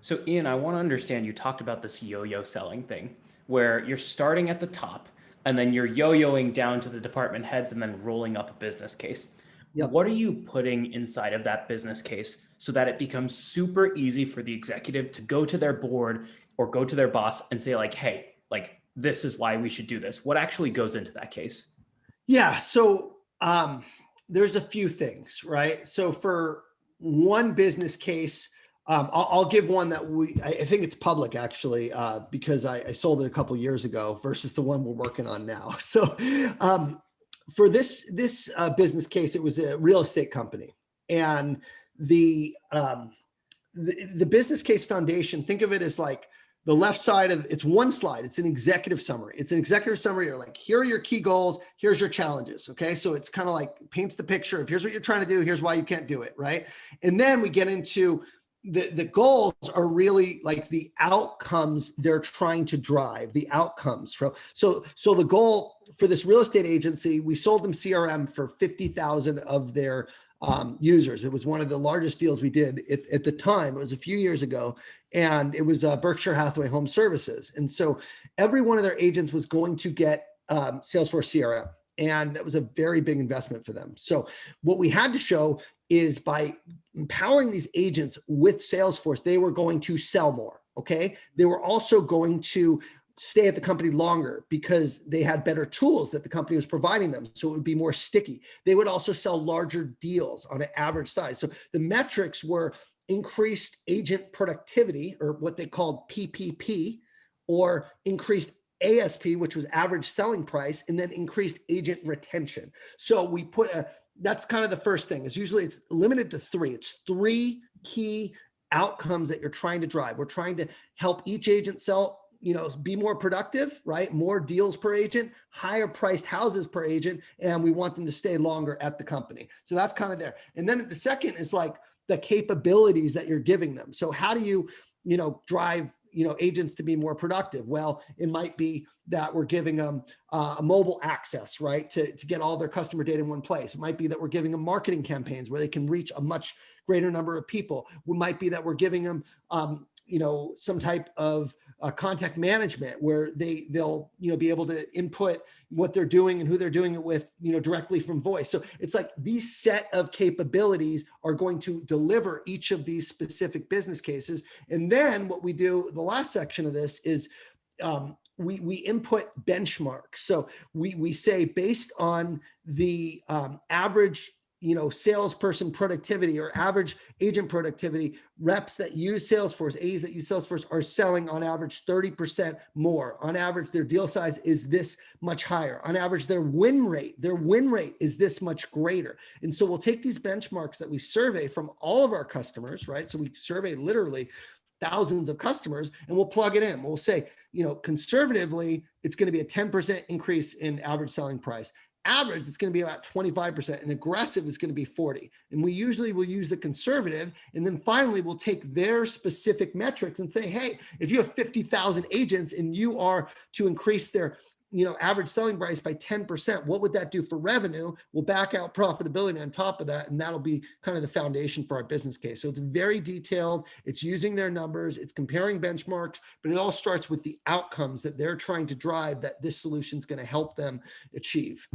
So Ian, I want to understand, you talked about this yo-yo selling thing where you're starting at the top and then you're yo-yoing down to the department heads and then rolling up a business case. Yep. What are you putting inside of that business case so that it becomes super easy for the executive to go to their board or go to their boss and say like, hey, like this is why we should do this? What actually goes into that case? Yeah. There's a few things, right? So for one business case, I'll give one that I think it's public actually, because I sold it a couple years ago versus the one we're working on now. So for this business case, it was a real estate company, and the the business case foundation. Think of it as like the left side of it's one slide. It's an executive summary. It's an executive summary. You're like, here are your key goals. Here's your challenges. Okay. So it's kind of like paints the picture of here's what you're trying to do. Here's why you can't do it. Right. And then we get into the goals are really like the outcomes they're trying to drive, the outcomes from. So the goal for this real estate agency, we sold them CRM for 50,000 of their users. It was one of the largest deals we did at the time. It was a few years ago, and it was Berkshire Hathaway Home Services. And so every one of their agents was going to get Salesforce CRM. And that was a very big investment for them. So what we had to show is by empowering these agents with Salesforce, they were going to sell more. Okay. They were also going to stay at the company longer because they had better tools that the company was providing them. So it would be more sticky. They would also sell larger deals on an average size. So the metrics were increased agent productivity, or what they called PPP, or increased ASP, which was average selling price, and then increased agent retention. So we put that's kind of the first thing. Is usually it's limited to three. It's three key outcomes that you're trying to drive. We're trying to help each agent sell, be more productive, right? More deals per agent, higher priced houses per agent, and we want them to stay longer at the company. So that's kind of there. And then the second is like the capabilities that you're giving them. So how do you, drive, agents to be more productive? Well, it might be that we're giving them a mobile access, right? To get all their customer data in one place. It might be that we're giving them marketing campaigns where they can reach a much greater number of people. It might be that we're giving them, some type of contact management where they'll be able to input what they're doing and who they're doing it with, directly from voice. So it's like these set of capabilities are going to deliver each of these specific business cases. And then what we do, the last section of this is we input benchmarks. So we say based on the average salesperson productivity or average agent productivity, reps that use Salesforce, A's that use Salesforce are selling on average 30% more. On average, their deal size is this much higher. On average, their win rate is this much greater. And so we'll take these benchmarks that we survey from all of our customers, right? So we survey literally thousands of customers, and we'll plug it in. We'll say, conservatively, it's going to be a 10% increase in average selling price. Average, it's going to be about 25%, and aggressive is going to be 40. And we usually will use the conservative. And then finally, we'll take their specific metrics and say, hey, if you have 50,000 agents and you are to increase their average selling price by 10%, what would that do for revenue? We'll back out profitability on top of that. And that'll be kind of the foundation for our business case. So it's very detailed. It's using their numbers. It's comparing benchmarks, but it all starts with the outcomes that they're trying to drive that this solution is going to help them achieve.